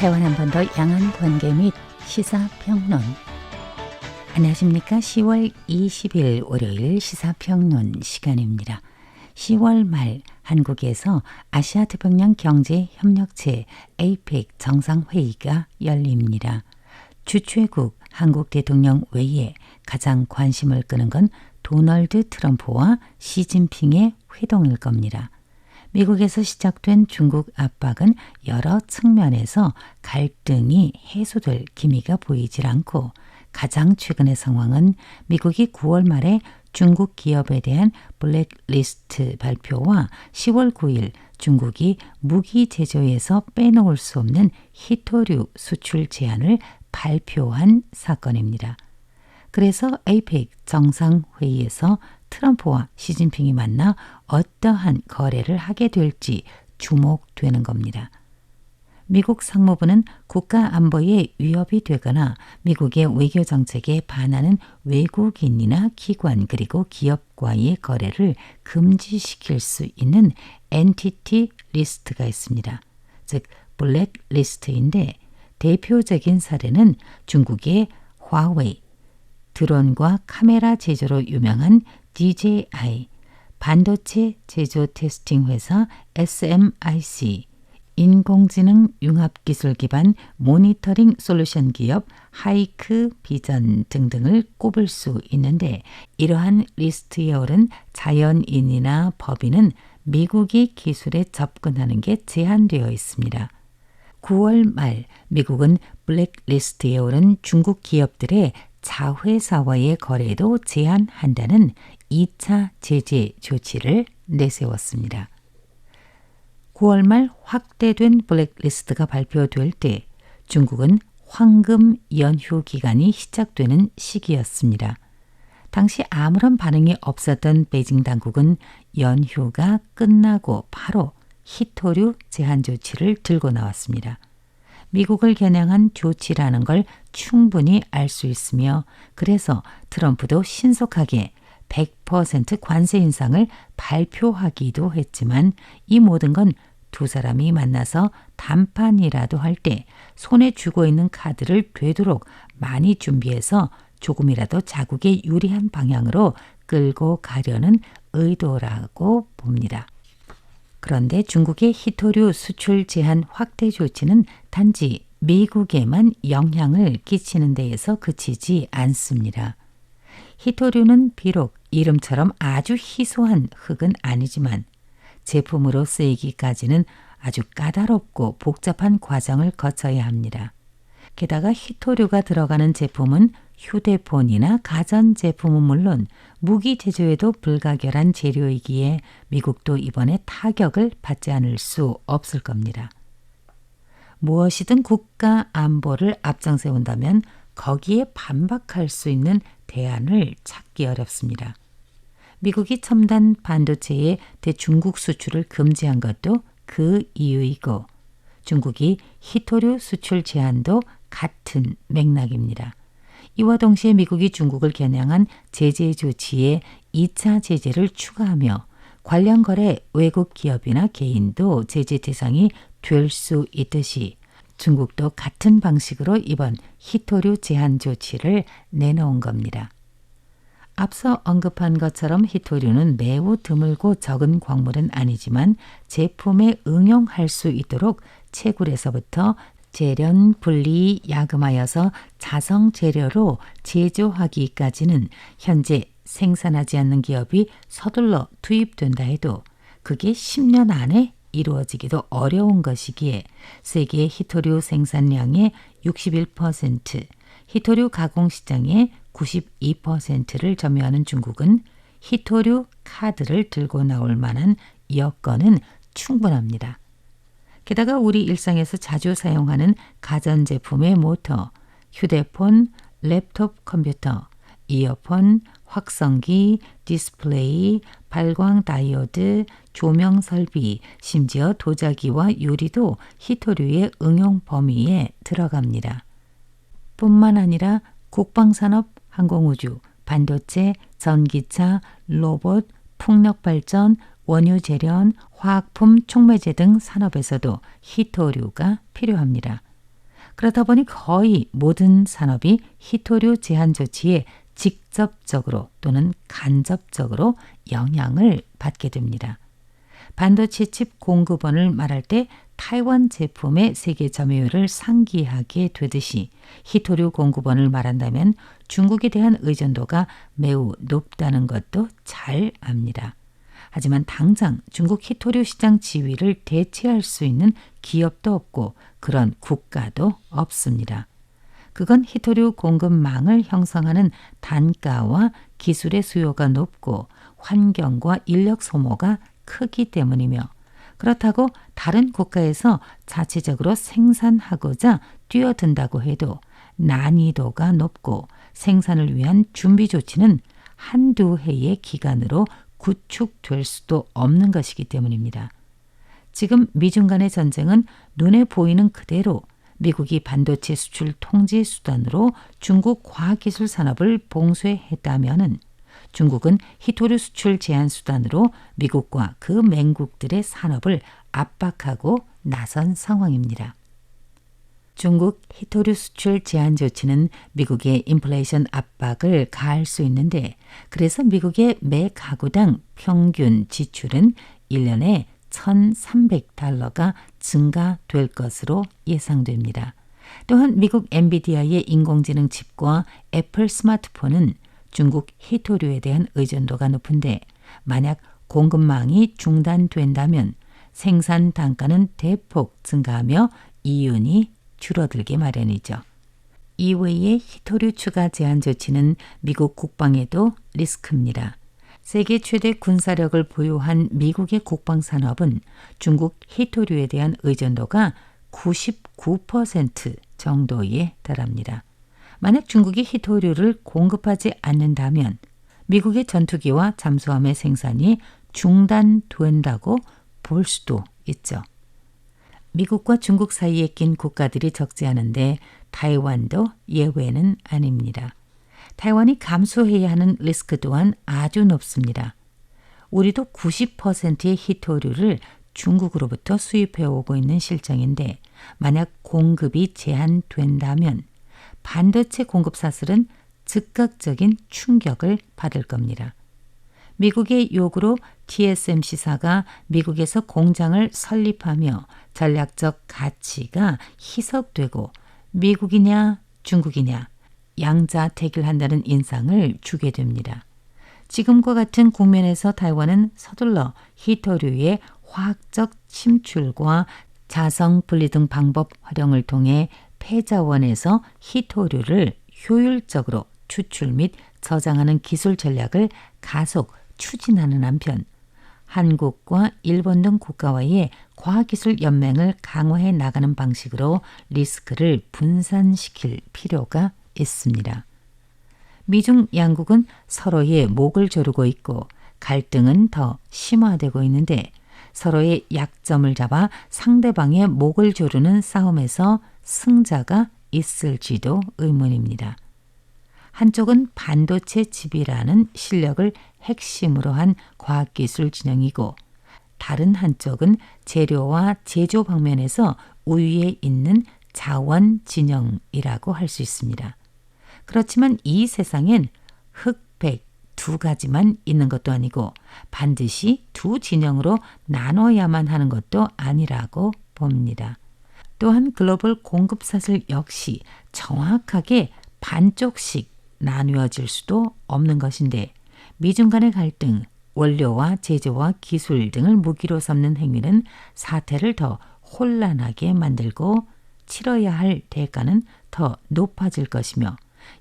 회원 한 번 더 양한 관계 및 시사평론. 안녕하십니까. 10월 20일 월요일 시사평론 시간입니다. 10월 말 한국에서 아시아태평양 경제협력체 APEC 정상회의가 열립니다. 주최국 한국 대통령 외에 가장 관심을 끄는 건 도널드 트럼프와 시진핑의 회동일 겁니다. 미국에서 시작된 중국 압박은 여러 측면에서 갈등이 해소될 기미가 보이질 않고 가장 최근의 상황은 미국이 9월 말에 중국 기업에 대한 블랙리스트 발표와 10월 9일 중국이 무기 제조에서 빼놓을 수 없는 히토류 수출 제한을 발표한 사건입니다. 그래서 APEC 정상회의에서 트럼프와 시진핑이 만나 어떠한 거래를 하게 될지 주목되는 겁니다. 미국 상무부는 국가 안보에 위협이 되거나 미국의 외교 정책에 반하는 외국인이나 기관 그리고 기업과의 거래를 금지시킬 수 있는 엔티티 리스트가 있습니다. 즉 블랙리스트인데 대표적인 사례는 중국의 화웨이, 드론과 카메라 제조로 유명한 DJI, 반도체 제조 테스팅 회사 SMIC, 인공지능 융합기술 기반 모니터링 솔루션 기업 하이크 비전 등등을 꼽을 수 있는데 이러한 리스트에 오른 자연인이나 법인은 미국의 기술에 접근하는 게 제한되어 있습니다. 9월 말 미국은 블랙리스트에 오른 중국 기업들의 자회사와의 거래도 제한한다는 2차 제재 조치를 내세웠습니다. 9월 말 확대된 블랙리스트가 발표될 때 중국은 황금 연휴 기간이 시작되는 시기였습니다. 당시 아무런 반응이 없었던 베이징 당국은 연휴가 끝나고 바로 히토류 제한 조치를 들고 나왔습니다. 미국을 겨냥한 조치라는 걸 충분히 알 수 있으며 그래서 트럼프도 신속하게 100% 관세 인상을 발표하기도 했지만 이 모든 건 두 사람이 만나서談判이라도 할 때 손에 쥐고 있는 카드를 되도록 많이 준비해서 조금이라도 자국에 유리한 방향으로 끌고 가려는 의도라고 봅니다. 그런데 중국의 히토류 수출 제한 확대 조치는 단지 미국에만 영향을 끼치는 데에서 그치지 않습니다. 히토류는 비록 이름처럼 아주 희소한 흙은 아니지만 제품으로 쓰이기까지는 아주 까다롭고 복잡한 과정을 거쳐야 합니다. 게다가 히토류가 들어가는 제품은 휴대폰이나 가전제품은 물론 무기 제조에도 불가결한 재료이기에 미국도 이번에 타격을 받지 않을 수 없을 겁니다. 무엇이든 국가 안보를 앞장세운다면 거기에 반박할 수 있는 대안을 찾기 어렵습니다. 미국이 첨단 반도체의 대중국 수출을 금지한 것도 그 이유이고 중국이 히토류 수출 제한도 같은 맥락입니다. 이와 동시에 미국이 중국을 겨냥한 제재 조치에 2차 제재를 추가하며 관련 거래 외국 기업이나 개인도 제재 대상이 될 수 있듯이 중국도 같은 방식으로 이번 히토류 제한 조치를 내놓은 겁니다. 앞서 언급한 것처럼 히토류는 매우 드물고 적은 광물은 아니지만 제품에 응용할 수 있도록 채굴에서부터 재련 분리 야금하여서 자성 재료로 제조하기까지는 현재 생산하지 않는 기업이 서둘러 투입된다 해도 그게 10년 안에 이루어지기도 어려운 것이기에 세계 히토류 생산량의 61%, 히토류 가공 시장의 92%를 점유하는 중국은 히토류 카드를 들고 나올 만한 여건은 충분합니다. 게다가 우리 일상에서 자주 사용하는 가전제품의 모터, 휴대폰, 랩톱 컴퓨터, 이어폰, 확성기, 디스플레이, 발광 다이오드, 조명 설비, 심지어 도자기와 유리도 히토류의 응용 범위에 들어갑니다. 뿐만 아니라 국방산업, 항공우주, 반도체, 전기차, 로봇, 풍력발전, 원유재련, 화학품 촉매제 등 산업에서도 히토류가 필요합니다. 그렇다 보니 거의 모든 산업이 히토류 제한 조치에 직접적으로 또는 간접적으로 영향을 받게 됩니다. 반도체 칩 공급원을 말할 때 타이완 제품의 세계 점유율을 상기하게 되듯이 히토류 공급원을 말한다면 중국에 대한 의존도가 매우 높다는 것도 잘 압니다. 하지만 당장 중국 히토류 시장 지위를 대체할 수 있는 기업도 없고 그런 국가도 없습니다. 그건 히토류 공급망을 형성하는 단가와 기술의 수요가 높고 환경과 인력 소모가 크기 때문이며 그렇다고 다른 국가에서 자체적으로 생산하고자 뛰어든다고 해도 난이도가 높고 생산을 위한 준비 조치는 한두 해의 기간으로 구축될 수도 없는 것이기 때문입니다. 지금 미중 간의 전쟁은 눈에 보이는 그대로 미국이 반도체 수출 통제 수단으로 중국 과학기술 산업을 봉쇄했다면은 중국은 히토류 수출 제한 수단으로 미국과 그 맹국들의 산업을 압박하고 나선 상황입니다. 중국 히토류 수출 제한 조치는 미국의 인플레이션 압박을 가할 수 있는데 그래서 미국의 매 가구당 평균 지출은 1년에 $1,300가 증가될 것으로 예상됩니다. 또한 미국 엔비디아의 인공지능 칩과 애플 스마트폰은 중국 히토류에 대한 의존도가 높은데 만약 공급망이 중단된다면 생산 단가는 대폭 증가하며 이윤이 줄어들기 마련이죠. 이외의 히토류 추가 제한 조치는 미국 국방에도 리스크입니다. 세계 최대 군사력을 보유한 미국의 국방산업은 중국 히토류에 대한 의존도가 99% 정도에 달합니다. 만약 중국이 히토류를 공급하지 않는다면 미국의 전투기와 잠수함의 생산이 중단된다고 볼 수도 있죠. 미국과 중국 사이에 낀 국가들이 적지 않은데 타이완도 예외는 아닙니다. 타이완이 감수해야 하는 리스크 또한 아주 높습니다. 우리도 90%의 히토류를 중국으로부터 수입해 오고 있는 실정인데 만약 공급이 제한된다면 반도체 공급 사슬은 즉각적인 충격을 받을 겁니다. 미국의 요구로 TSMC사가 미국에서 공장을 설립하며 전략적 가치가 희석되고 미국이냐 중국이냐 양자택일한다는 인상을 주게 됩니다. 지금과 같은 국면에서 타이완은 서둘러 히토류의 화학적 침출과 자성 분리 등 방법 활용을 통해 폐자원에서 히토류를 효율적으로 추출 및 저장하는 기술 전략을 가속 추진하는 한편 한국과 일본 등 국가와의 과학기술 연맹을 강화해 나가는 방식으로 리스크를 분산시킬 필요가 있습니다. 미중 양국은 서로의 목을 조르고 있고 갈등은 더 심화되고 있는데 서로의 약점을 잡아 상대방의 목을 조르는 싸움에서 승자가 있을지도 의문입니다. 한쪽은 반도체 칩이라는 실력을 핵심으로 한 과학기술 진영이고 다른 한쪽은 재료와 제조 방면에서 우위에 있는 자원 진영이라고 할 수 있습니다. 그렇지만 이 세상엔 흑백 두 가지만 있는 것도 아니고 반드시 두 진영으로 나눠야만 하는 것도 아니라고 봅니다. 또한 글로벌 공급 사슬 역시 정확하게 반쪽씩 나누어질 수도 없는 것인데 미중 간의 갈등, 원료와 제조와 기술 등을 무기로 삼는 행위는 사태를 더 혼란하게 만들고 치러야 할 대가는 더 높아질 것이며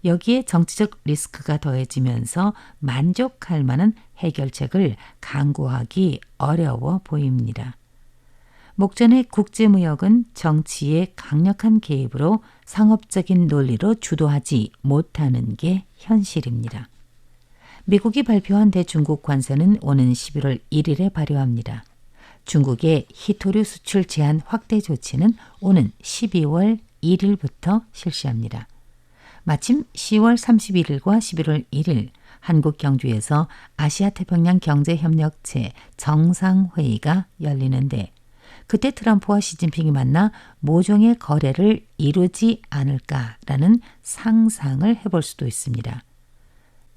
여기에 정치적 리스크가 더해지면서 만족할 만한 해결책을 강구하기 어려워 보입니다. 목전의 국제무역은 정치의 강력한 개입으로 상업적인 논리로 주도하지 못하는 게 현실입니다. 미국이 발표한 대중국 관세는 오는 11월 1일에 발효합니다. 중국의 히토류 수출 제한 확대 조치는 오는 12월 1일부터 실시합니다. 마침 10월 31일과 11월 1일 한국 경주에서 아시아태평양 경제협력체 정상회의가 열리는데 그때 트럼프와 시진핑이 만나 모종의 거래를 이루지 않을까라는 상상을 해볼 수도 있습니다.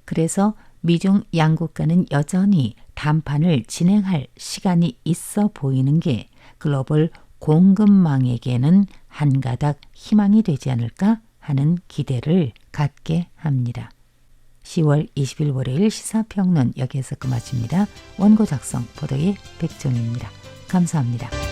그래서 미중 양국간은 여전히談판을 진행할 시간이 있어 보이는 게 글로벌 공급망에게는 한 가닥 희망이 되지 않을까 하는 기대를 갖게 합니다. 10월 20일 월요일 시사평론 여기에서 끝마칩니다. 원고 작성 보도의 백종입니다. 감사합니다.